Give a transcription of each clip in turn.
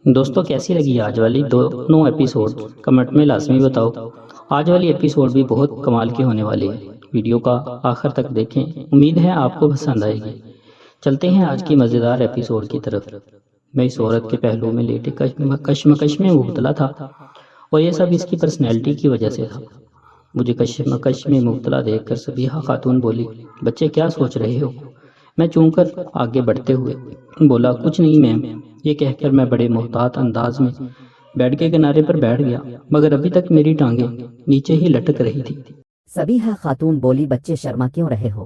دوستوں کیسی لگی آج والی دونوں ایپیسوڈ کمنٹ میں لازمی بتاؤ۔ آج والی ایپیسوڈ بھی بہت کمال کی ہونے والی ہے، ویڈیو کا آخر تک دیکھیں، امید ہے آپ کو پسند آئے گی۔ چلتے ہیں آج کی مزیدار ایپیسوڈ کی طرف۔ میں اس عورت کے پہلو میں لیٹے کشمکش میں مبتلا تھا، اور یہ سب اس کی پرسنالٹی کی وجہ سے تھا۔ مجھے کشمکش میں مبتلا دیکھ کر صبیحہ خاتون بولی، بچے کیا سوچ رہے ہو؟ میں چون کر آگے بڑھتے ہوئے بولا، کچھ نہیں میم۔ یہ کہہ کر میں بڑے محتاط انداز میں بیڈ کے کنارے پر بیٹھ گیا، مگر ابھی تک میری ٹانگیں نیچے ہی لٹک رہی تھی۔ صبیحہ خاتون بولی، بچے شرما کیوں رہے ہو؟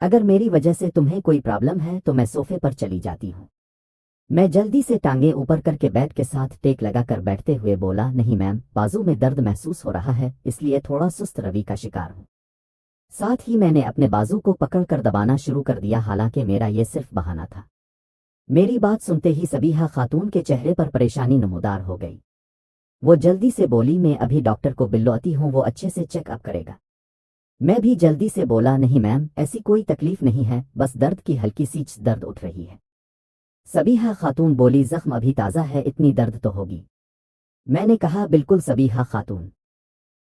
اگر میری وجہ سے تمہیں کوئی پرابلم ہے تو میں صوفے پر چلی جاتی ہوں۔ میں جلدی سے ٹانگیں اوپر کر کے بیڈ کے ساتھ ٹیک لگا کر بیٹھتے ہوئے بولا، نہیں میم، بازو میں درد محسوس ہو رہا ہے، اس لیے تھوڑا سست روی کا شکار ہوں۔ ساتھ ہی میں نے اپنے بازو کو پکڑ کر دبانا شروع کر دیا، حالانکہ میرا یہ صرف بہانہ تھا۔ میری بات سنتے ہی صبیحہ خاتون کے چہرے پر پریشانی نمودار ہو گئی۔ وہ جلدی سے بولی، میں ابھی ڈاکٹر کو بلواتی ہوں، وہ اچھے سے چیک اپ کرے گا۔ میں بھی جلدی سے بولا، نہیں میم، ایسی کوئی تکلیف نہیں ہے، بس درد کی ہلکی سی درد اٹھ رہی ہے۔ صبیحہ خاتون بولی، زخم ابھی تازہ ہے، اتنی درد تو ہوگی۔ میں نے کہا، بالکل صبیحہ خاتون۔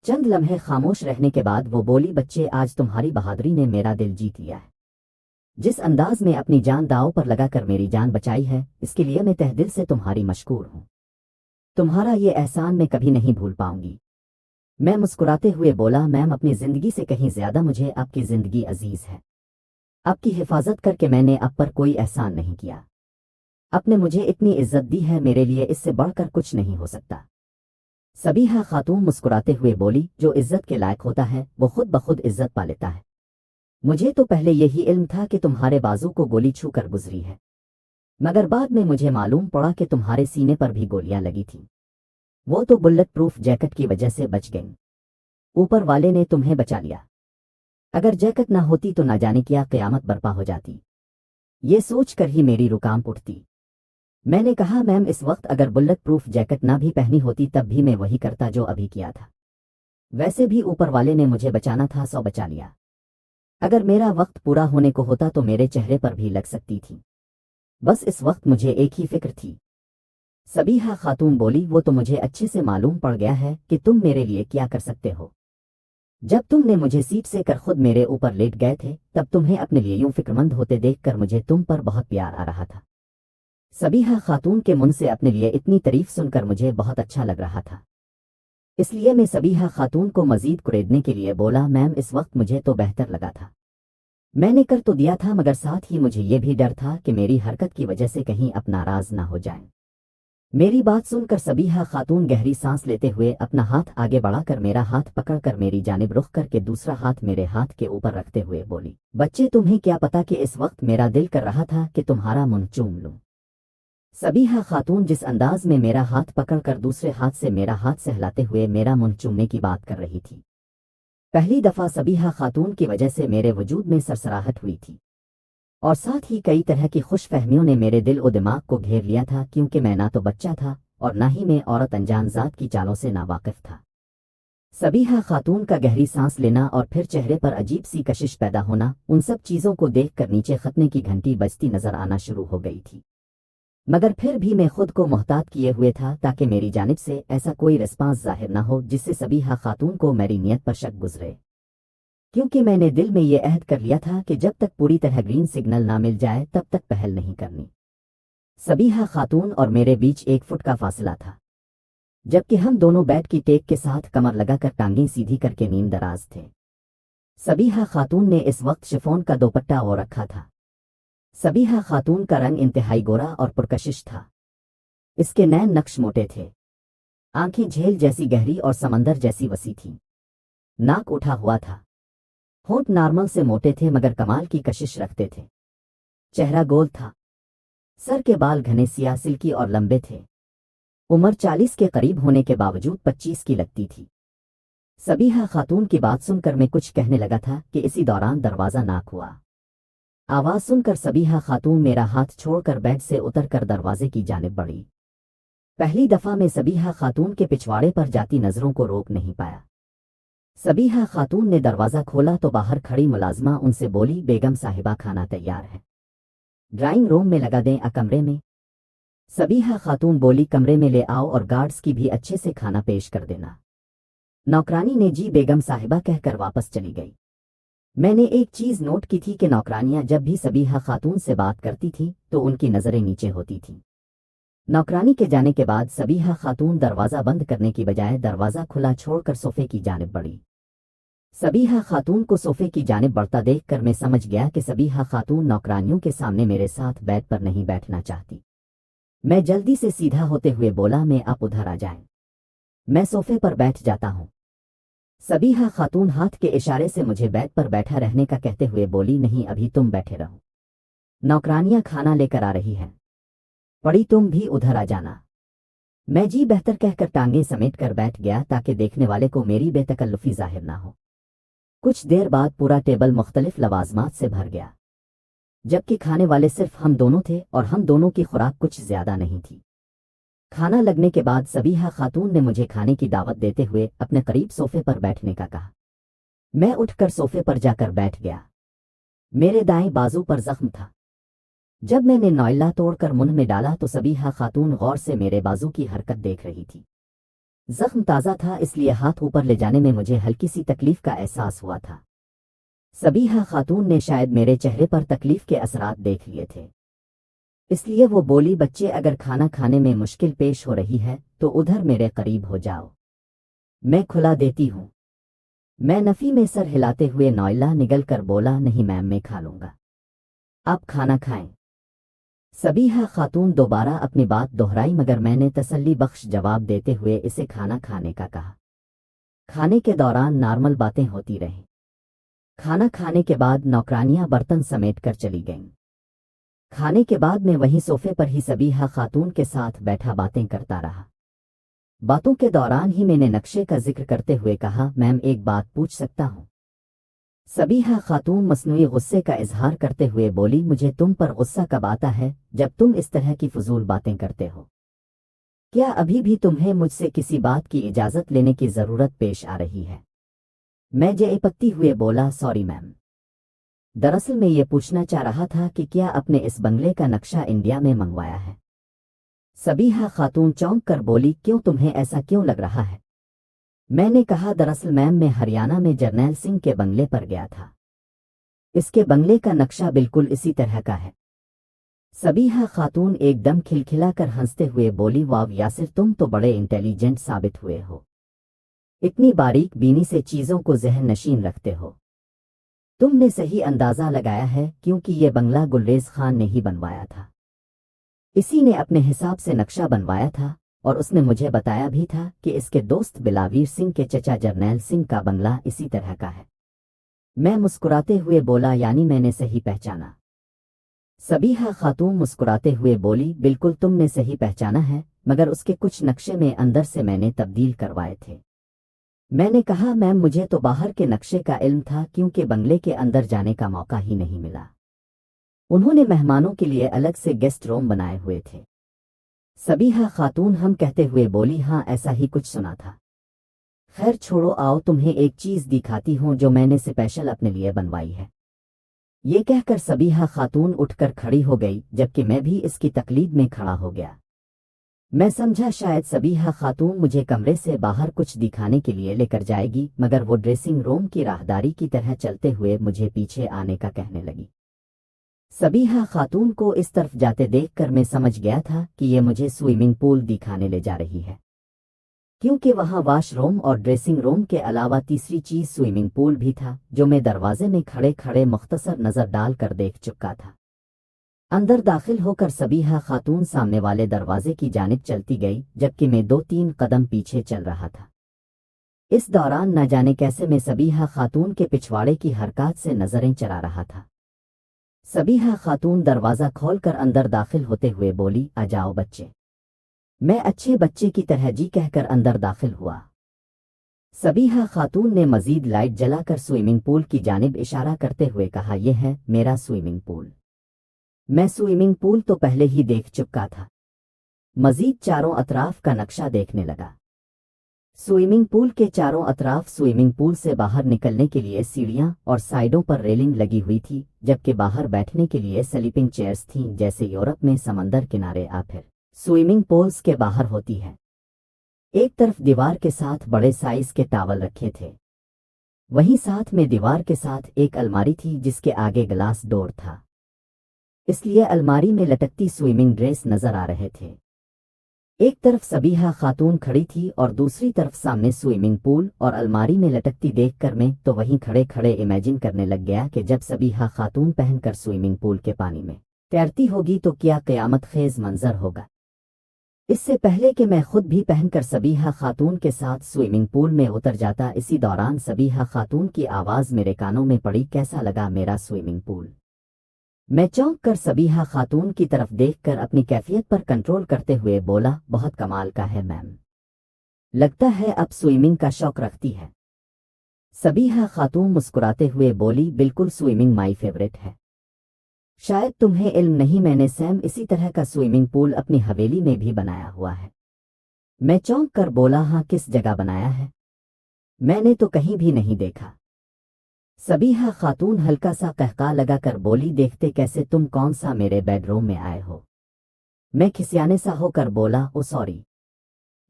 چند لمحے خاموش رہنے کے بعد وہ بولی، بچے آج تمہاری بہادری نے میرا دل جیت لیا ہے۔ جس انداز میں اپنی جان داؤ پر لگا کر میری جان بچائی ہے، اس کے لیے میں تہ دل سے تمہاری مشکور ہوں۔ تمہارا یہ احسان میں کبھی نہیں بھول پاؤں گی۔ میں مسکراتے ہوئے بولا، میم، اپنی زندگی سے کہیں زیادہ مجھے آپ کی زندگی عزیز ہے۔ آپ کی حفاظت کر کے میں نے آپ پر کوئی احسان نہیں کیا۔ آپ نے مجھے اتنی عزت دی ہے، میرے لیے اس سے بڑھ کر کچھ نہیں ہو سکتا۔ صبیحہ خاتون مسکراتے ہوئے بولی، جو عزت کے لائق ہوتا ہے وہ خود بخود عزت پا لیتا ہے۔ مجھے تو پہلے یہی علم تھا کہ تمہارے بازو کو گولی چھو کر گزری ہے، مگر بعد میں مجھے معلوم پڑا کہ تمہارے سینے پر بھی گولیاں لگی تھیں۔ وہ تو بلٹ پروف جیکٹ کی وجہ سے بچ گئیں۔ اوپر والے نے تمہیں بچا لیا۔ اگر جیکٹ نہ ہوتی تو نہ جانے کیا قیامت برپا ہو جاتی۔ یہ سوچ کر ہی میری رکام اٹھتی۔ میں نے کہا، میم، اس وقت اگر بلٹ پروف جیکٹ نہ بھی پہنی ہوتی تب بھی میں وہی کرتا جو ابھی کیا تھا۔ ویسے بھی اوپر والے نے مجھے بچانا تھا، سو بچا لیا۔ اگر میرا وقت پورا ہونے کو ہوتا تو میرے چہرے پر بھی لگ سکتی تھی۔ بس اس وقت مجھے ایک ہی فکر تھی۔ صبیحہ خاتون بولی، وہ تو مجھے اچھے سے معلوم پڑ گیا ہے کہ تم میرے لیے کیا کر سکتے ہو۔ جب تم نے مجھے سیٹ سے کر خود میرے اوپر لیٹ گئے تھے تب تمہیں اپنے لیے یوں فکرمند ہوتے دیکھ کر مجھے تم پر بہت پیار آ رہا تھا۔ صبیحہ خاتون کے منہ سے اپنے لیے اتنی تعریف سن کر مجھے بہت اچھا لگ رہا تھا، اس لیے میں صبیحہ خاتون کو مزید کریدنے کے لیے بولا، میم، اس وقت مجھے تو بہتر لگا تھا۔ میں نے کر تو دیا تھا، مگر ساتھ ہی مجھے یہ بھی ڈر تھا کہ میری حرکت کی وجہ سے کہیں آپ ناراض نہ ہو جائیں۔ میری بات سن کر صبیحہ خاتون گہری سانس لیتے ہوئے اپنا ہاتھ آگے بڑھا کر میرا ہاتھ پکڑ کر میری جانب رخ کر کے دوسرا ہاتھ میرے ہاتھ کے اوپر رکھتے ہوئے بولی، بچے، تمہیں کیا پتا کہ اس وقت میرا دل کر رہا تھا کہ تمہارا منہ چوم لوں۔ صبیحہ خاتون جس انداز میں میرا ہاتھ پکڑ کر دوسرے ہاتھ سے میرا ہاتھ سہلاتے ہوئے میرا منہ چومنے کی بات کر رہی تھی، پہلی دفعہ صبیحہ خاتون کی وجہ سے میرے وجود میں سرسراہٹ ہوئی تھی، اور ساتھ ہی کئی طرح کی خوش فہمیوں نے میرے دل و دماغ کو گھیر لیا تھا، کیونکہ میں نہ تو بچہ تھا اور نہ ہی میں عورت انجان ذات کی چالوں سے ناواقف تھا۔ صبیحہ خاتون کا گہری سانس لینا اور پھر چہرے پر عجیب سی کشش پیدا ہونا، ان سب چیزوں کو دیکھ کر نیچے خطنے کی گھنٹی بجتی نظر آنا شروع ہو گئی تھی، مگر پھر بھی میں خود کو محتاط کیے ہوئے تھا تاکہ میری جانب سے ایسا کوئی رسپانس ظاہر نہ ہو جس سے صبیحہ خاتون کو میری نیت پر شک گزرے، کیونکہ میں نے دل میں یہ عہد کر لیا تھا کہ جب تک پوری طرح گرین سگنل نہ مل جائے تب تک پہل نہیں کرنی۔ صبیحہ خاتون اور میرے بیچ 1 فٹ کا فاصلہ تھا، جبکہ ہم دونوں بیڈ کی ٹیک کے ساتھ کمر لگا کر ٹانگیں سیدھی کر کے نیند دراز تھے۔ صبیحہ خاتون نے اس وقت شفون کا دوپٹہ اوڑھ رکھا تھا۔ صبیحہ خاتون کا رنگ انتہائی گورا اور پرکشش تھا، اس کے نین نقش موٹے تھے، آنکھیں جھیل جیسی گہری اور سمندر جیسی وسیع تھیں، ناک اٹھا ہوا تھا، ہونٹ نارمل سے موٹے تھے مگر کمال کی کشش رکھتے تھے، چہرہ گول تھا، سر کے بال گھنے سیاہ سلکی اور لمبے تھے، عمر 40 کے قریب ہونے کے باوجود 25 کی لگتی تھی۔ صبیحہ خاتون کی بات سن کر میں کچھ کہنے لگا تھا کہ اسی دوران دروازہ ناک ہوا۔ آواز سن کر صبیحہ خاتون میرا ہاتھ چھوڑ کر بیڈ سے اتر کر دروازے کی جانب بڑھی۔ پہلی دفعہ میں صبیحہ خاتون کے پچھواڑے پر جاتی نظروں کو روک نہیں پایا۔ صبیحہ خاتون نے دروازہ کھولا تو باہر کھڑی ملازمہ ان سے بولی، بیگم صاحبہ، کھانا تیار ہے، ڈرائنگ روم میں لگا دیں، کمرے میں۔ सबीहा खातून बोली, कमरे में ले आओ और गार्ड्स की भी अच्छे से खाना पेश कर देना। नौकरानी ने जी बेगम साहिबा कहकर वापस चली गई। मैंने एक चीज नोट की थी कि नौकरानियां जब भी सबीहा खातून से बात करती थी तो उनकी नजरें नीचे होती थीं। नौकरानी के जाने के बाद सबीहा खातून दरवाजा बंद करने की बजाय दरवाजा खुला छोड़कर सोफे की जानिब बढ़ी। सबीहा खातून को सोफे की जानिब बढ़ता देखकर मैं समझ गया कि सबीहा खातून नौकरानियों के सामने मेरे साथ बेड पर नहीं बैठना चाहती। मैं जल्दी से सीधा होते हुए बोला, मैं आप उधर आ जाएं, मैं सोफे पर बैठ जाता हूं। सबीहा खातून हाथ के इशारे से मुझे बेड पर बैठा रहने का कहते हुए बोली, नहीं अभी तुम बैठे रहो, नौकरानियां खाना लेकर आ रही हैं, पड़ी तुम भी उधर आ जाना। मैं जी बेहतर कहकर टांगे समेट कर बैठ गया ताकि देखने वाले को मेरी बेतकल्लुफी जाहिर ना हो। कुछ देर बाद पूरा टेबल मुख्तलिफ लवाजमात से भर गया, जबकि खाने वाले सिर्फ हम दोनों थे और हम दोनों की खुराक कुछ ज्यादा नहीं थी। खाना लगने के बाद सबीहा खातून ने मुझे खाने की दावत देते हुए अपने करीब सोफे पर बैठने का कहा। मैं उठकर सोफे पर जाकर बैठ गया। मेरे दाएं बाजू पर जख्म था। जब मैंने नॉइला तोड़कर मुंह में डाला तो सबीहा खातून गौर से मेरे बाजू की हरकत देख रही थी। जख्म ताज़ा था, इसलिए हाथ ऊपर ले जाने में मुझे हल्की सी तकलीफ का एहसास हुआ था। सबीहा खातून ने शायद मेरे चेहरे पर तकलीफ के असरात देख लिए थे, इसलिए वो बोली, बच्चे अगर खाना खाने में मुश्किल पेश हो रही है तो उधर मेरे करीब हो जाओ, मैं खुला देती हूँ। मैं नफी में सर हिलाते हुए नॉइला निगल कर बोला, नहीं मैम मैं खा लूंगा, आप खाना खाएं। सबीहा खातून दोबारा अपनी बात दोहराई, मगर मैंने तसल्ली बख्श जवाब देते हुए इसे खाना खाने का कहा। खाने के दौरान नॉर्मल बातें होती रहीं। खाना खाने के बाद नौकरानियां बर्तन समेट कर चली गईं। खाने के बाद मैं वहीं सोफे पर ही सबीहा खातून के साथ बैठा बातें करता रहा। बातों के दौरान ही मैंने नक्शे का जिक्र करते हुए कहा, मैम एक बात पूछ सकता हूँ? सबीहा खातून मसनूई गुस्से का इजहार करते हुए बोली, मुझे तुम पर गुस्सा कब आता है जब तुम इस तरह की फजूल बातें करते हो? क्या अभी भी तुम्हें मुझसे किसी बात की इजाजत लेने की जरूरत पेश आ रही है? मैं जेपत्ती हुए बोला, सॉरी मैम, दरअसल मैं ये पूछना चाह रहा था कि क्या अपने इस बंगले का नक्शा इंडिया में मंगवाया है? सबीहा खातून चौंक कर बोली, क्यों, तुम्हें ऐसा क्यों लग रहा है? मैंने कहा, दरअसल मैम मैं हरियाणा में जर्नैल सिंह के बंगले पर गया था, इसके बंगले का नक्शा बिल्कुल इसी तरह का है। सबीहा खातून एकदम खिलखिलाकर हंसते हुए बोली, वाव यासिर, तुम तो बड़े इंटेलिजेंट साबित हुए हो, इतनी बारीक बीनी से चीजों को जहन नशीन रखते हो। तुमने सही अंदाजा लगाया है, क्योंकि ये बंगला गुलरेज खान ने ही बनवाया था। इसी ने अपने हिसाब से नक्शा बनवाया था और उसने मुझे बताया भी था कि इसके दोस्त बिलावीर सिंह के चचा जर्नैल सिंह का बंगला इसी तरह का है। मैं मुस्कुराते हुए बोला, यानी मैंने सही पहचाना? सबीहा खातून मुस्कुराते हुए बोली, बिल्कुल तुमने सही पहचाना है, मगर उसके कुछ नक्शे में अंदर से मैंने तब्दील करवाए थे। मैंने कहा, मैम मुझे तो बाहर के नक्शे का इल्म था, क्योंकि बंगले के अंदर जाने का मौका ही नहीं मिला। उन्होंने मेहमानों के लिए अलग से गेस्ट रूम बनाए हुए थे। सबीहा खातून हम कहते हुए बोली, हाँ ऐसा ही कुछ सुना था। खैर छोड़ो, आओ तुम्हें एक चीज दिखाती हूँ जो मैंने स्पेशल अपने लिए बनवाई है। ये कहकर सबीहा खातून उठकर खड़ी हो गई, जबकि मैं भी इसकी तकलीद में खड़ा हो गया। मैं समझा शायद सबीहा खातून मुझे कमरे से बाहर कुछ दिखाने के लिए लेकर जाएगी, मगर वो ड्रेसिंग रूम की राहदारी की तरह चलते हुए मुझे पीछे आने का कहने लगी। सबीहा खातून को इस तरफ जाते देखकर मैं समझ गया था कि ये मुझे स्विमिंग पूल दिखाने ले जा रही है, क्योंकि वहां वॉशरूम और ड्रेसिंग रूम के अलावा तीसरी चीज स्विमिंग पूल भी था, जो मैं दरवाजे में खड़े खड़े मुख्तसर नजर डालकर देख चुका था। अंदर दाखिल होकर सबीहा खातून सामने वाले दरवाजे की जानिब चलती गई, जबकि मैं 2-3 कदम पीछे चल रहा था। इस दौरान न जाने कैसे मैं सबीहा खातून के पिछवाड़े की हरकत से नजरें चला रहा था। सबीहा खातून दरवाजा खोलकर अंदर दाखिल होते हुए बोली, आ जाओ बच्चे। मैं अच्छे बच्चे की तरह जी कहकर अंदर दाखिल हुआ। सबीहा खातून ने मजीद लाइट जलाकर स्विमिंग पूल की जानिब इशारा करते हुए कहा, यह है मेरा स्विमिंग पूल। मैं स्विमिंग पूल तो पहले ही देख चुका था, मजीद चारों अतराफ का नक्शा देखने लगा। स्विमिंग पूल के चारों अतराफ स्विमिंग पूल से बाहर निकलने के लिए सीढ़ियां और साइडों पर रेलिंग लगी हुई थी, जबकि बाहर बैठने के लिए स्लीपिंग चेयर्स थीं, जैसे यूरोप में समंदर किनारे आ फिर स्विमिंग पूल्स के बाहर होती है। एक तरफ दीवार के साथ बड़े साइज के टॉवल रखे थे, वहीं साथ में दीवार के साथ एक अलमारी थी जिसके आगे ग्लास डोर था, इसलिए अलमारी में लटकती स्विमिंग ड्रेस नजर आ रहे थे। एक तरफ सबीहा खातून खड़ी थी और दूसरी तरफ सामने स्विमिंग पूल और अलमारी में लटकती देखकर मैं तो वहीं खड़े खड़े इमेजिन करने लग गया कि जब सबीहा खातून पहनकर स्विमिंग पूल के पानी में तैरती होगी तो क्या क़यामत खेज मंजर होगा। इससे पहले कि मैं खुद भी पहनकर सबीहा खातून के साथ स्विमिंग पूल में उतर जाता, इसी दौरान सबीहा खातून की आवाज़ मेरे कानों में पड़ी। कैसा लगा मेरा स्विमिंग पूल? मैं चौंक कर सबीहा खातून की तरफ देखकर अपनी कैफियत पर कंट्रोल करते हुए बोला, बहुत कमाल का है मैम, लगता है अब स्विमिंग का शौक रखती है। सबीहा खातून मुस्कुराते हुए बोली, बिल्कुल, स्विमिंग माई फेवरेट है। शायद तुम्हें इल्म नहीं, मैंने सेम इसी तरह का स्विमिंग पूल अपनी हवेली में भी बनाया हुआ है। मैं चौंक कर बोला, हाँ, किस जगह बनाया है? मैंने तो कहीं भी नहीं देखा। सबीहा खातून हल्का सा कहका लगाकर बोली, देखते कैसे, तुम कौन सा मेरे बेडरूम में आए हो? मैं खिसियाने सा होकर बोला, ओ सॉरी,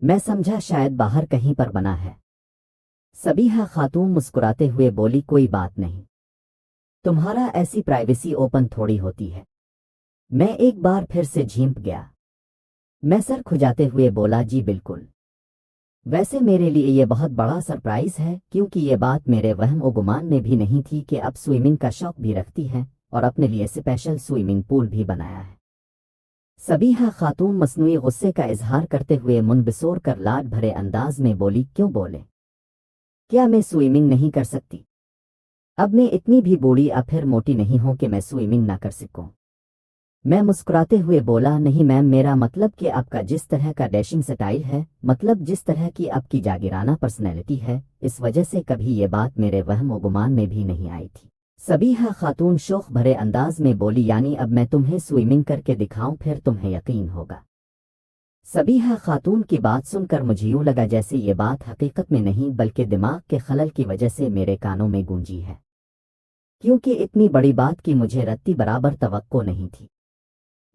मैं समझा शायद बाहर कहीं पर बना है। सबीहा खातून मुस्कुराते हुए बोली, कोई बात नहीं, तुम्हारा ऐसी प्राइवेसी ओपन थोड़ी होती है। मैं एक बार फिर से झींप गया। मैं सर खुजाते हुए बोला, जी बिल्कुल। वैसे मेरे लिए ये बहुत बड़ा सरप्राइज है, क्योंकि ये बात मेरे वहम और गुमान में भी नहीं थी कि अब स्विमिंग का शौक भी रखती है और अपने लिए स्पेशल स्विमिंग पूल भी बनाया है। सबीहा खातून मसनूई गुस्से का इजहार करते हुए मुंह बिसोर कर लाड भरे अंदाज में बोली, क्यों बोले? क्या मैं स्विमिंग नहीं कर सकती? अब मैं इतनी भी बूढ़ी या फिर मोटी नहीं हूं कि मैं स्विमिंग ना कर सकूं। मैं मुस्कुराते हुए बोला, नहीं मैम, मेरा मतलब कि आपका जिस तरह का डैशिंग स्टाइल है, मतलब जिस तरह की आपकी जागीराना पर्सनैलिटी है, इस वजह से कभी ये बात मेरे वहम व गुमान में भी नहीं आई थी। सबीहा खातून शौक भरे अंदाज में बोली, यानी अब मैं तुम्हें स्विमिंग करके दिखाऊं, फिर तुम्हें यकीन होगा। सबीहा खातून की बात सुनकर मुझे यूं लगा जैसे ये बात हकीकत में नहीं बल्कि दिमाग के खलल की वजह से मेरे कानों में गूंजी है, क्योंकि इतनी बड़ी बात की मुझे रत्ती बराबर तवक्को नहीं थी।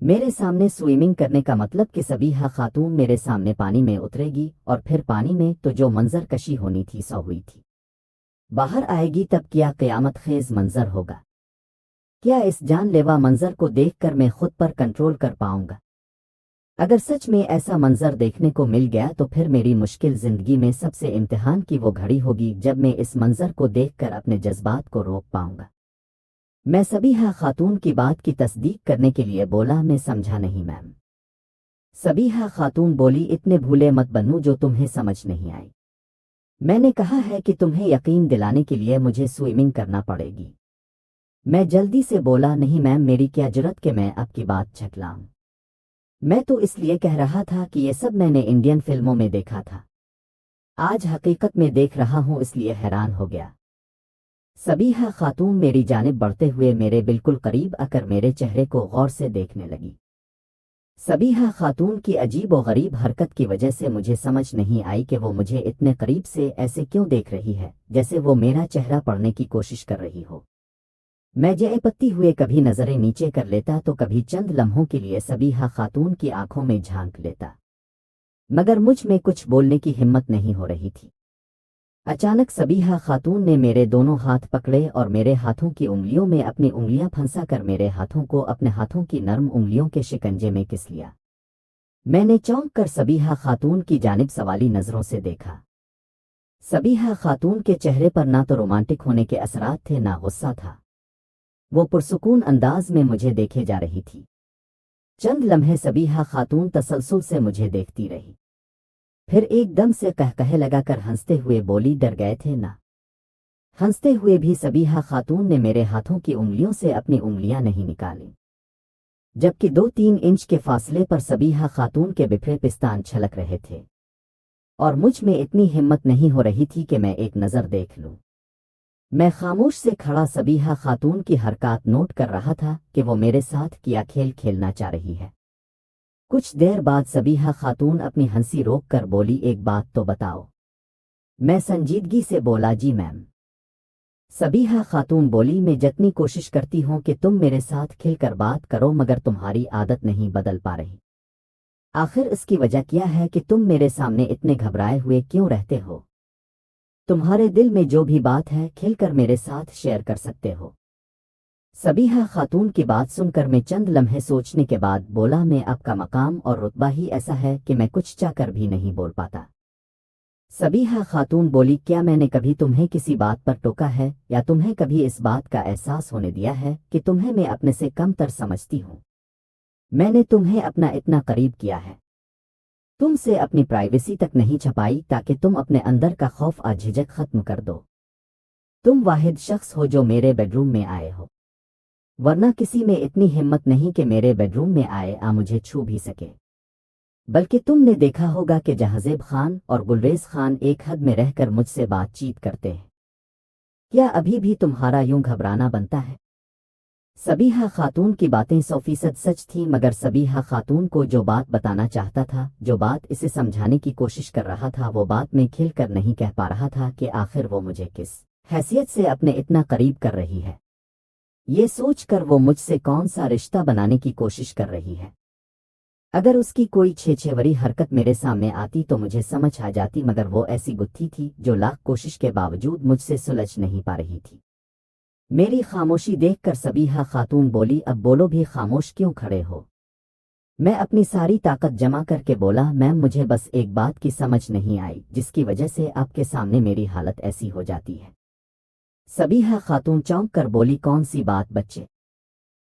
मेरे सामने स्विमिंग करने का मतलब कि सबीहा खातून मेरे सामने पानी में उतरेगी और फिर पानी में तो जो मंजर कशी होनी थी सो हुई थी। बाहर आएगी तब क्या क़यामत खेज मंजर होगा। क्या इस जानलेवा मंजर को देखकर मैं खुद पर कंट्रोल कर पाऊंगा? अगर सच में ऐसा मंजर देखने को मिल गया तो फिर मेरी मुश्किल जिंदगी में सबसे इम्तिहान की वो घड़ी होगी जब मैं इस मंजर को देखकर अपने जज्बात को रोक पाऊंगा। मैं सबीहा खातून की बात की तस्दीक करने के लिए बोला, मैं समझा नहीं मैम। सबीहा खातून बोली, इतने भूले मत बनो जो तुम्हें समझ नहीं आई। मैंने कहा है कि तुम्हें यकीन दिलाने के लिए मुझे स्विमिंग करना पड़ेगी। मैं जल्दी से बोला, नहीं मैम, मेरी क्या जरूरत कि मैं आपकी बात झटलाऊं। मैं तो इसलिए कह रहा था कि ये सब मैंने इंडियन फिल्मों में देखा था, आज हकीकत में देख रहा हूं, इसलिए हैरान हो गया। सबीहा खातून मेरी जानिब बढ़ते हुए मेरे बिल्कुल करीब आकर मेरे चेहरे को गौर से देखने लगी। सबीहा खातून की अजीब व गरीब हरकत की वजह से मुझे समझ नहीं आई कि वो मुझे इतने करीब से ऐसे क्यों देख रही है, जैसे वो मेरा चेहरा पढ़ने की कोशिश कर रही हो। मैं जयपत्ती हुए कभी नजरें नीचे कर लेता तो कभी चंद लम्हों के लिए सबीहा खातून की आंखों में झांक लेता, मगर मुझ में कुछ बोलने की हिम्मत नहीं हो रही थी। अचानक सबीहा खातून ने मेरे दोनों हाथ पकड़े और मेरे हाथों की उंगलियों में अपनी उंगलियां फंसा कर मेरे हाथों को अपने हाथों की नर्म उंगलियों के शिकंजे में किस लिया। मैंने चौंक कर सबीहा खातून की जानिब सवाली नजरों से देखा। सबीहा खातून के चेहरे पर ना तो रोमांटिक होने के असरात थे ना गुस्सा था। वो पुरसुकून अंदाज में मुझे देखे जा रही थी। चंद लम्हे सबीहा खातून तसलसल से मुझे देखती रही, फिर एकदम से कहकहे लगाकर हंसते हुए बोली, डर गए थे ना? हंसते हुए भी सबीहा खातून ने मेरे हाथों की उंगलियों से अपनी उंगलियां नहीं निकाली, जबकि 2-3 इंच के फासले पर सबीहा खातून के बिफरे पिस्तान छलक रहे थे और मुझ में इतनी हिम्मत नहीं हो रही थी कि मैं एक नज़र देख लूं। मैं खामोश से खड़ा सबीहा खातून की हरकत नोट कर रहा था कि वो मेरे साथ क्या खेल खेलना चाह रही है। कुछ देर बाद सबीहा खातून अपनी हंसी रोक कर बोली, एक बात तो बताओ। मैं संजीदगी से बोला, जी मैम। सबीहा खातून बोली, मैं जितनी कोशिश करती हूँ कि तुम मेरे साथ खिलकर बात करो मगर तुम्हारी आदत नहीं बदल पा रही। आखिर इसकी वजह क्या है कि तुम मेरे सामने इतने घबराए हुए क्यों रहते हो? तुम्हारे दिल में जो भी बात है खिलकर मेरे साथ शेयर कर सकते हो। सबीहा खातून की बात सुनकर मैं चंद लम्हे सोचने के बाद बोला, मैं आपका मकाम और रुतबा ही ऐसा है कि मैं कुछ चाहकर भी नहीं बोल पाता। सबीहा खातून बोली, क्या मैंने कभी तुम्हें किसी बात पर टोका है या तुम्हें कभी इस बात का एहसास होने दिया है कि तुम्हें मैं अपने से कमतर समझती हूँ? मैंने तुम्हें अपना इतना करीब किया है, तुमसे अपनी प्राइवेसी तक नहीं छुपाई ताकि तुम अपने अंदर का खौफ और झिझक खत्म कर दो। तुम वाहिद शख्स हो जो मेरे बेडरूम में आए हो, वरना किसी में इतनी हिम्मत नहीं कि मेरे बेडरूम में आए मुझे छू भी सके। बल्कि तुमने देखा होगा कि जहाजेब खान और गुलरेज खान एक हद में रहकर मुझसे बातचीत करते हैं। क्या अभी भी तुम्हारा यूं घबराना बनता है? सबीहा खातून की बातें 100% सच थी, मगर सबीहा खातून को जो बात बताना चाहता था, जो बात इसे समझाने की कोशिश कर रहा था, वो बात मैं खिल कर नहीं कह पा रहा था कि आखिर वो मुझे किस हैसियत से अपने इतना करीब कर रही है। ये सोचकर वो मुझसे कौन सा रिश्ता बनाने की कोशिश कर रही है। अगर उसकी कोई छेछेवरी हरकत मेरे सामने आती तो मुझे समझ आ जाती, मगर वो ऐसी गुत्थी थी जो लाख कोशिश के बावजूद मुझसे सुलझ नहीं पा रही थी। मेरी खामोशी देखकर सबीहा खातून बोली, अब बोलो भी, खामोश क्यों खड़े हो? मैं अपनी सारी ताकत जमा करके बोला, मैम मुझे बस एक बात की समझ नहीं आई जिसकी वजह से आपके सामने मेरी हालत ऐसी हो जाती है। सबीहा खातून चौंक कर बोली, कौन सी बात बच्चे?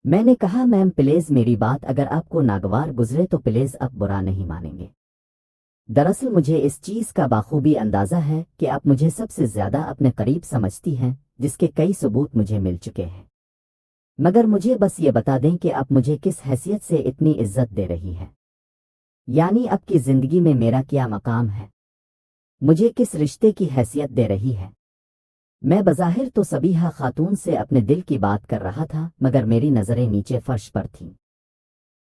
मैंने कहा, मैम प्लीज मेरी बात अगर आपको नागवार गुजरे तो प्लीज आप बुरा नहीं मानेंगे। दरअसल मुझे इस चीज का बाखूबी अंदाजा है कि आप मुझे सबसे ज्यादा अपने करीब समझती हैं, जिसके कई सबूत मुझे मिल चुके हैं। मगर मुझे बस ये बता दें कि आप मुझे किस हैसियत से इतनी इज्जत दे रही हैं, यानी आपकी जिंदगी में मेरा क्या मकाम है, मुझे किस रिश्ते की हैसियत दे रही है। मैं बज़ाहिर तो सबीहा खातून से अपने दिल की बात कर रहा था, मगर मेरी नज़रें नीचे फर्श पर थीं।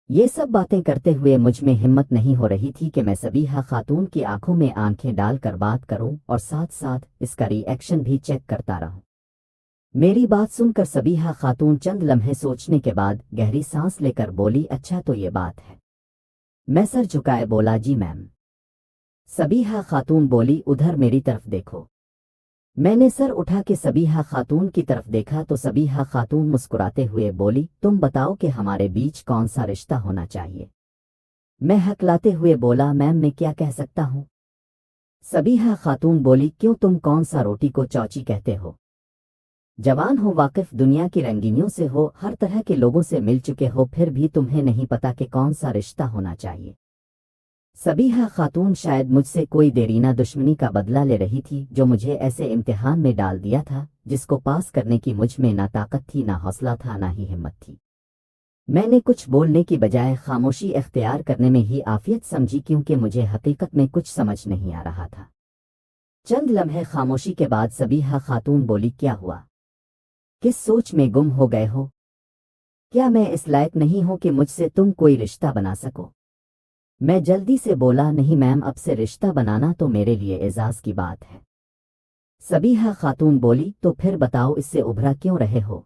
ये सब बातें करते हुए मुझ में हिम्मत नहीं हो रही थी कि मैं सबीहा खातून की आंखों में आंखें डालकर बात करूं और साथ साथ इसका रिएक्शन भी चेक करता रहूं। मेरी बात सुनकर सबीहा खातून चंद लम्हे सोचने के बाद गहरी सांस लेकर बोली, अच्छा तो ये बात है। मैं सर झुकाए बोला, जी मैम। सबीहा खातून बोली, उधर मेरी तरफ देखो। मैंने सर उठा के सबीहा खातून की तरफ देखा तो सबीहा खातून मुस्कुराते हुए बोली, तुम बताओ कि हमारे बीच कौन सा रिश्ता होना चाहिए? मैं हकलाते हुए बोला, मैम मैं क्या कह सकता हूँ? सबीहा खातून बोली, क्यों तुम कौन सा रोटी को चौची कहते हो? जवान हो, वाकिफ दुनिया की रंगीनियों से हो, हर तरह के लोगों से मिल चुके हो, फिर भी तुम्हें नहीं पता कि कौन सा रिश्ता होना चाहिए। सबीहा खातून शायद मुझसे कोई देरीना दुश्मनी का बदला ले रही थी, जो मुझे ऐसे इम्तिहान में डाल दिया था जिसको पास करने की मुझ में ना ताकत थी, ना हौसला था, ना ही हिम्मत थी। मैंने कुछ बोलने की बजाय खामोशी इख्तियार करने में ही आफियत समझी, क्योंकि मुझे हकीकत में कुछ समझ नहीं आ रहा था। चंद लम्हे खामोशी के बाद सबीहा खातून बोली, क्या हुआ? किस सोच में गुम हो गए हो? क्या मैं इस लायक नहीं हूं कि मुझसे तुम कोई रिश्ता बना सको? मैं जल्दी से बोला, नहीं मैम, अब से रिश्ता बनाना तो मेरे लिए एजाज की बात है। सबीहा खातून बोली, तो फिर बताओ इससे उभरा क्यों रहे हो?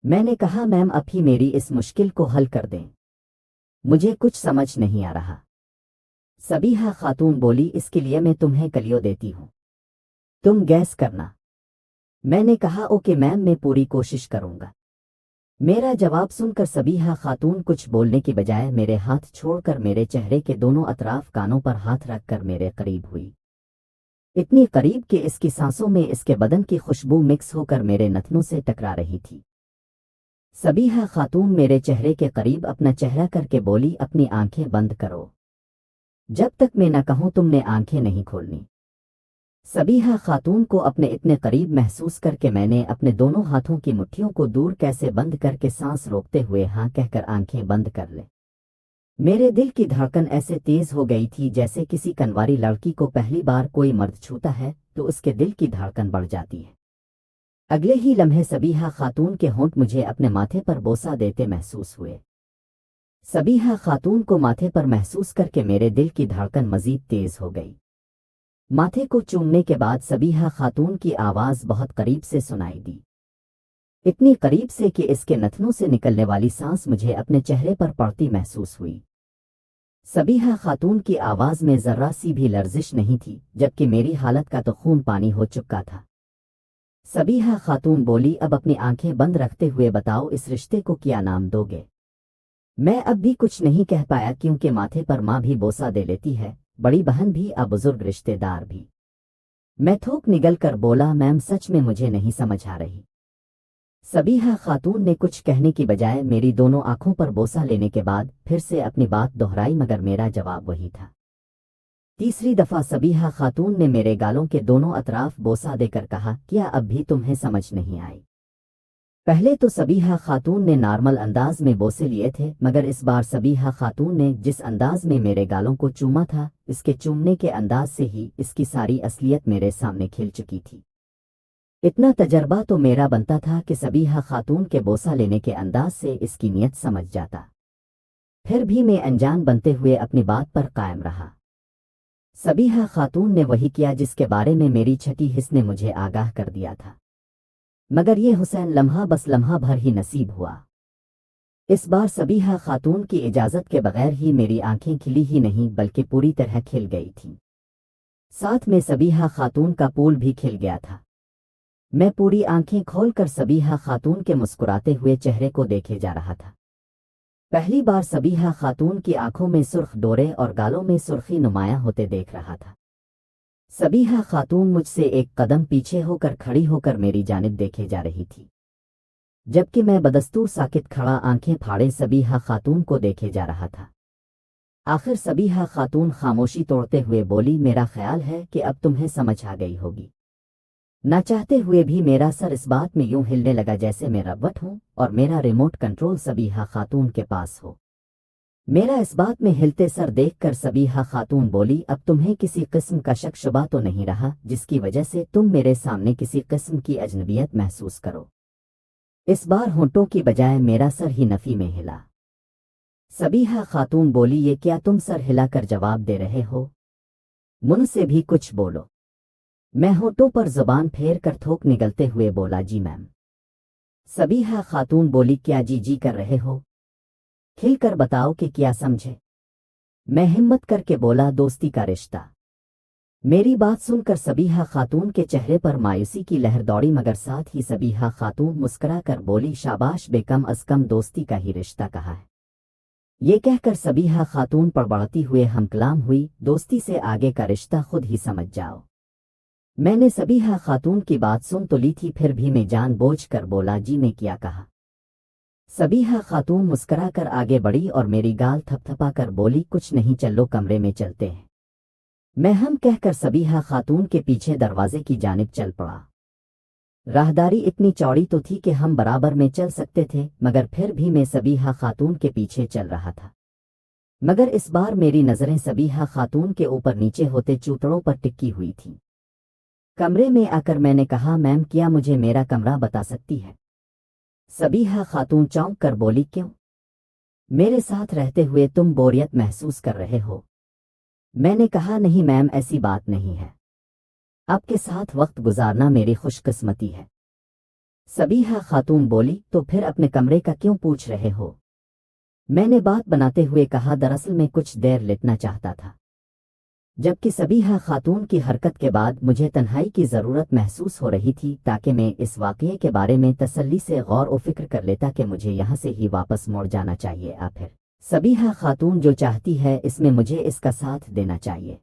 मैंने कहा, मैम अब ही मेरी इस मुश्किल को हल कर दें, मुझे कुछ समझ नहीं आ रहा। सबीहा खातून बोली, इसके लिए मैं तुम्हें कलियो देती हूँ, तुम गैस करना। मैंने कहा, ओके मैम, मैं पूरी कोशिश करूंगा। मेरा जवाब सुनकर सबीहा खातून कुछ बोलने की बजाय मेरे हाथ छोड़कर मेरे चेहरे के दोनों अतराफ कानों पर हाथ रखकर मेरे करीब हुई। इतनी करीब कि इसकी सांसों में इसके बदन की खुशबू मिक्स होकर मेरे नथनों से टकरा रही थी। सबीहा खातून मेरे चेहरे के करीब अपना चेहरा करके बोली, अपनी आंखें बंद करो, जब तक मैं न कहूं तुमने आंखें नहीं खोलनी। सबीहा खातून को अपने इतने करीब महसूस करके मैंने अपने दोनों हाथों की मुट्ठियों को दूर कैसे बंद करके सांस रोकते हुए हाँ कहकर आंखें बंद कर ले। मेरे दिल की धड़कन ऐसे तेज हो गई थी जैसे किसी कनवारी लड़की को पहली बार कोई मर्द छूता है तो उसके दिल की धड़कन बढ़ जाती है। अगले ही लम्हे सबीहा खातून के होंठ मुझे अपने माथे पर बोसा देते महसूस हुए। सबीहा खातून को माथे पर महसूस करके मेरे दिल की धड़कन मजीद तेज हो गई। माथे को चूमने के बाद सबीहा खातून की आवाज बहुत करीब से सुनाई दी, इतनी करीब से कि इसके नथनों से निकलने वाली सांस मुझे अपने चेहरे पर पड़ती महसूस हुई। सबीहा खातून की आवाज में जर्रा सी भी लर्जिश नहीं थी, जबकि मेरी हालत का तो खून पानी हो चुका था। सबीहा खातून बोली, अब अपनी आंखें बंद रखते हुए बताओ, इस रिश्ते को क्या नाम दोगे? मैं अब भी कुछ नहीं कह पाया, क्योंकि माथे पर माँ भी बोसा दे लेती है, बड़ी बहन भी, अब बुजुर्ग रिश्तेदार भी। मैं थोक निगल कर बोला, मैम सच में मुझे नहीं समझ आ रही। सबीहा खातून ने कुछ कहने की बजाय मेरी दोनों आंखों पर बोसा लेने के बाद फिर से अपनी बात दोहराई, मगर मेरा जवाब वही था। तीसरी दफा सबीहा खातून ने मेरे गालों के दोनों अतराफ बोसा देकर कहा, क्या अब भी तुम्हें समझ नहीं आई? पहले तो सबीहा खातून ने नॉर्मल अंदाज में बोसे लिए थे, मगर इस बार सबीहा खातून ने जिस अंदाज में मेरे गालों को चूमा था, इसके चूमने के अंदाज से ही इसकी सारी असलियत मेरे सामने खिल चुकी थी। इतना तजर्बा तो मेरा बनता था कि सबीहा खातून के बोसा लेने के अंदाज से इसकी नीयत समझ जाता। फिर भी मैं अनजान बनते हुए अपनी बात पर कायम रहा। सबीहा खातून ने वही किया जिसके बारे में मेरी छठी हिस्स ने मुझे आगाह कर दिया था, मगर ये हुसैन लम्हा बस लम्हा भर ही नसीब हुआ। इस बार सबीहा खातून की इजाज़त के बगैर ही मेरी आंखें खिली ही नहीं बल्कि पूरी तरह खिल गई थीं। साथ में सबीहा खातून का पूल भी खिल गया था। मैं पूरी आंखें खोलकर सबीहा खातून के मुस्कुराते हुए चेहरे को देखे जा रहा था। पहली बार सबीहा खातून की आंखों में सुर्ख डोरे और गालों में सुर्खी नुमायां होते देख रहा था। सबीहा खातून मुझसे एक कदम पीछे होकर खड़ी होकर मेरी जानिब देखे जा रही थी, जबकि मैं बदस्तूर साकित खड़ा आंखें फाड़े सबीहा खातून को देखे जा रहा था। आखिर सबीहा खातून खामोशी तोड़ते हुए बोली, मेरा ख्याल है कि अब तुम्हें समझ आ गई होगी। ना चाहते हुए भी मेरा सर इस बात में यूं हिलने लगा जैसे मैं रब्बत हूं और मेरा रिमोट कंट्रोल सबीहा खातून के पास हो। मेरा इस बात में हिलते सर देखकर सबीहा खातून बोली, अब तुम्हें किसी किस्म का शक शुबा तो नहीं रहा जिसकी वजह से तुम मेरे सामने किसी किस्म की अजनबियत महसूस करो? इस बार होंठों की बजाय मेरा सर ही नफी में हिला। सबीहा खातून बोली, ये क्या तुम सर हिलाकर जवाब दे रहे हो? मुझसे भी कुछ बोलो। मैं होठों पर जुबान फेर कर थोक निगलते हुए बोला, जी मैम। सबीहा खातून बोली, क्या जी जी कर रहे हो? खिल कर बताओ कि क्या समझे? मैं हिम्मत करके बोला, दोस्ती का रिश्ता। मेरी बात सुनकर सबीहा खातून के चेहरे पर मायूसी की लहर दौड़ी, मगर साथ ही सबीहा खातून मुस्कुरा कर बोली, शाबाश, बेकम अज कम दोस्ती का ही रिश्ता कहा है। ये कहकर सबीहा खातून पर बढ़ती हुए हमकलाम हुई, दोस्ती से आगे का रिश्ता खुद ही समझ जाओ। मैंने सबीहा खातून की बात सुन तो ली थी, फिर भी मैं जानबूझ कर बोला, जी मैं क्या कहा? सबीहा खातून मुस्कुरा कर आगे बढ़ी और मेरी गाल थपथपा कर बोली, कुछ नहीं, चलो कमरे में चलते हैं। मैं हम कहकर सबीहा खातून के पीछे दरवाजे की जानिब चल पड़ा। राहदारी इतनी चौड़ी तो थी कि हम बराबर में चल सकते थे, मगर फिर भी मैं सबीहा खातून के पीछे चल रहा था। मगर इस बार मेरी नजरें सबीहा खातून के ऊपर नीचे होते चूतड़ों पर टिकी हुई थीं। कमरे में आकर मैंने कहा, मैम क्या मुझे मेरा कमरा बता सकती है? सबीहा खातून चौंक कर बोली, क्यों? मेरे साथ रहते हुए तुम बोरियत महसूस कर रहे हो? मैंने कहा, नहीं मैम, ऐसी बात नहीं है। आपके साथ वक्त गुजारना मेरी खुशकिस्मती है। सबीहा खातून बोली, तो फिर अपने कमरे का क्यों पूछ रहे हो? मैंने बात बनाते हुए कहा, दरअसल मैं कुछ देर लेटना चाहता था। जबकि सबीहा खातून की हरकत के बाद मुझे तन्हाई की ज़रूरत महसूस हो रही थी, ताकि मैं इस वाक़ये के बारे में तसल्ली से गौर व फिक्र कर लेता कि मुझे यहाँ से ही वापस मुड़ जाना चाहिए या फिर सबीहा खातून जो चाहती है इसमें मुझे इसका साथ देना चाहिए।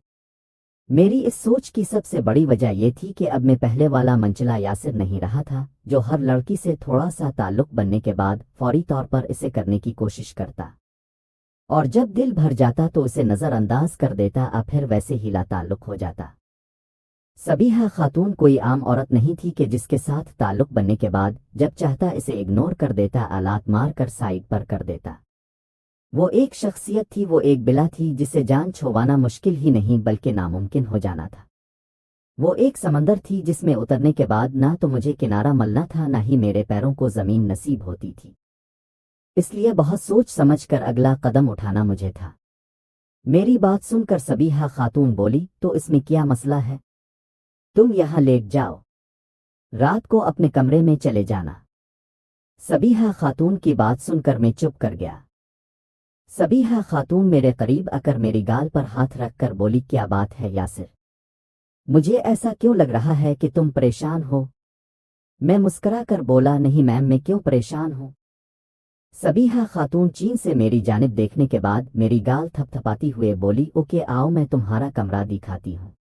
मेरी इस सोच की सबसे बड़ी वजह यह थी कि अब मैं पहले वाला मंचला यासिर नहीं रहा था, जो हर लड़की से थोड़ा सा ताल्लुक़ बनने के बाद फौरी तौर पर इसे करने की कोशिश करता और जब दिल भर जाता तो उसे नज़रअंदाज कर देता, और फिर वैसे ही लाताल्लुक़ हो जाता। सबीहा खातून कोई आम औरत नहीं थी कि जिसके साथ ताल्लुक़ बनने के बाद जब चाहता इसे इग्नोर कर देता, आलात मार कर साइड पर कर देता। वो एक शख्सियत थी, वो एक बिला थी जिसे जान छुड़वाना मुश्किल ही नहीं बल्कि नामुमकिन हो जाना था। वो एक समंदर थी जिसमें उतरने के बाद ना तो मुझे किनारा मलना था, ना ही मेरे पैरों को ज़मीन नसीब होती थी। इसलिए बहुत सोच समझकर अगला कदम उठाना मुझे था। मेरी बात सुनकर सबीहा खातून बोली, तो इसमें क्या मसला है? तुम यहाँ लेट जाओ, रात को अपने कमरे में चले जाना। सबीहा खातून की बात सुनकर मैं चुप कर गया। सबीहा खातून मेरे करीब आकर मेरी गाल पर हाथ रख कर बोली, क्या बात है यासिर, मुझे ऐसा क्यों लग रहा है कि तुम परेशान हो। मैं मुस्कुरा कर बोला, नहीं मैम, मैं क्यों परेशान हूँ। सबीहा खातून चीन से मेरी जानिब देखने के बाद मेरी गाल थपथपाती हुए बोली, ओके आओ मैं तुम्हारा कमरा दिखाती हूँ।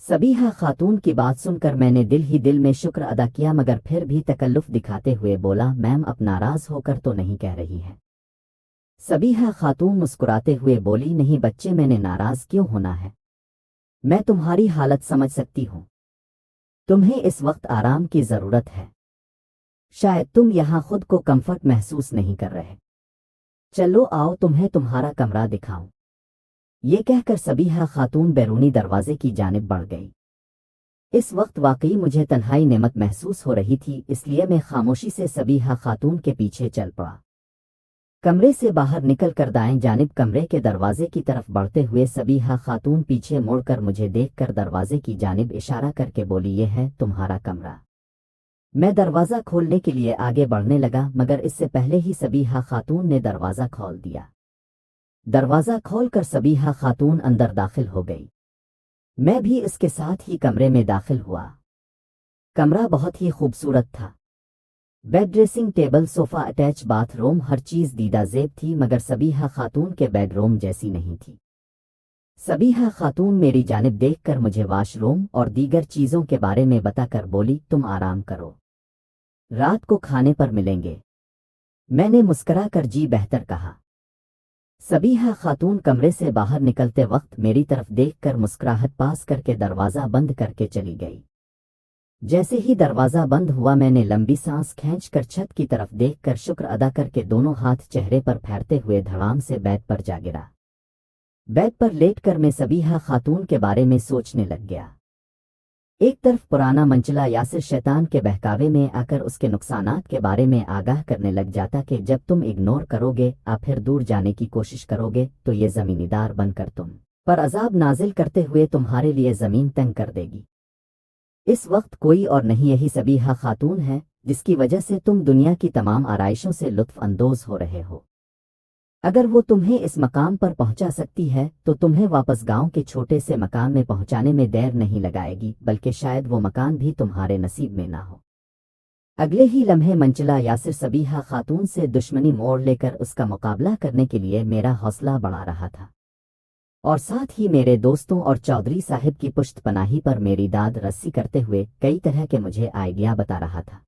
सबीहा खातून की बात सुनकर मैंने दिल ही दिल में शुक्र अदा किया, मगर फिर भी तकल्लुफ दिखाते हुए बोला, मैम अब नाराज होकर तो नहीं कह रही है। सबीहा खातून मुस्कुराते हुए बोली, नहीं बच्चे, मैंने नाराज क्यों होना है, मैं तुम्हारी हालत समझ सकती हूँ, तुम्हें इस वक्त आराम की जरूरत है, शायद तुम यहाँ खुद को कंफर्ट महसूस नहीं कर रहे, चलो आओ तुम्हें तुम्हारा कमरा दिखाऊं। ये कहकर सबीहा खातून बैरूनी दरवाजे की जानिब बढ़ गई। इस वक्त वाकई मुझे तन्हाई नेमत महसूस हो रही थी, इसलिए मैं खामोशी से सबीहा खातून के पीछे चल पड़ा। कमरे से बाहर निकलकर दाएं जानिब कमरे के दरवाजे की तरफ बढ़ते हुए सबीहा खातून पीछे मुड़कर मुझे देखकर दरवाजे की जानिब इशारा करके बोली, ये है तुम्हारा कमरा। मैं दरवाज़ा खोलने के लिए आगे बढ़ने लगा, मगर इससे पहले ही सबीहा खातून ने दरवाज़ा खोल दिया। दरवाज़ा खोलकर सबीहा खातून अंदर दाखिल हो गई। मैं भी इसके साथ ही कमरे में दाखिल हुआ। कमरा बहुत ही खूबसूरत था। Bed, dressing table, sofa, attach bathroom, हर चीज़ दीदा ज़ेब थी, मगर सबीहा खातून के बेडरूम जैसी नहीं थी। सबीहा खातून मेरी जानिब देखकर मुझे वाशरूम और दीगर चीज़ों के बारे में बताकर बोली, तुम आराम करो, रात को खाने पर मिलेंगे। मैंने मुस्करा कर जी बेहतर कहा। सबीहा खातून कमरे से बाहर निकलते वक्त मेरी तरफ देखकर मुस्कुराहट पास करके दरवाज़ा बंद करके चली गई। जैसे ही दरवाज़ा बंद हुआ मैंने लंबी सांस खींचकर छत की तरफ देखकर शुक्र अदा करके दोनों हाथ चेहरे पर फेरते हुए धड़ाम से बेड पर जा गिरा। बेड पर लेटकर मैं सबीहा खातून के बारे में सोचने लग गया। एक तरफ पुराना मंचला यासिर शैतान के बहकावे में आकर उसके नुकसानात के बारे में आगाह करने लग जाता कि जब तुम इग्नोर करोगे या फिर दूर जाने की कोशिश करोगे तो ये ज़मीनीदार बनकर तुम पर अजाब नाजिल करते हुए तुम्हारे लिए ज़मीन तंग कर देगी। इस वक्त कोई और नहीं, यही सबीहा खातून है जिसकी वजह से तुम दुनिया की तमाम आराइशों से लुत्फ अंदोज हो रहे हो। अगर वो तुम्हें इस मकाम पर पहुंचा सकती है तो तुम्हें वापस गांव के छोटे से मकान में पहुंचाने में देर नहीं लगाएगी, बल्कि शायद वो मकान भी तुम्हारे नसीब में ना हो। अगले ही लम्हे मंचला यासिर सबीहा खातून से दुश्मनी मोड़ लेकर उसका मुकाबला करने के लिए मेरा हौसला बढ़ा रहा था, और साथ ही मेरे दोस्तों और चौधरी साहिब की पुश्त पनाही पर मेरी दाद रस्सी करते हुए कई तरह के मुझे आइडिया बता रहा था।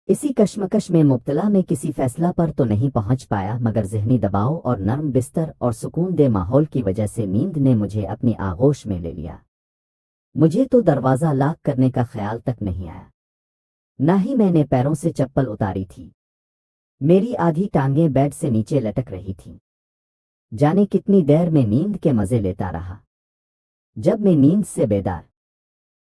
इसी कश्मकश में मुब्तला में किसी फैसला पर तो नहीं पहुंच पाया, मगर ज़हनी दबाव और नरम बिस्तर और सुकून दे माहौल की वजह से नींद ने मुझे अपनी आगोश में ले लिया। मुझे तो दरवाज़ा लॉक करने का ख्याल तक नहीं आया, ना ही मैंने पैरों से चप्पल उतारी थी। मेरी आधी टांगें बेड से नीचे लटक रही थीं। जाने कितनी देर में नींद के मज़े लेता रहा। जब मैं नींद से बेदार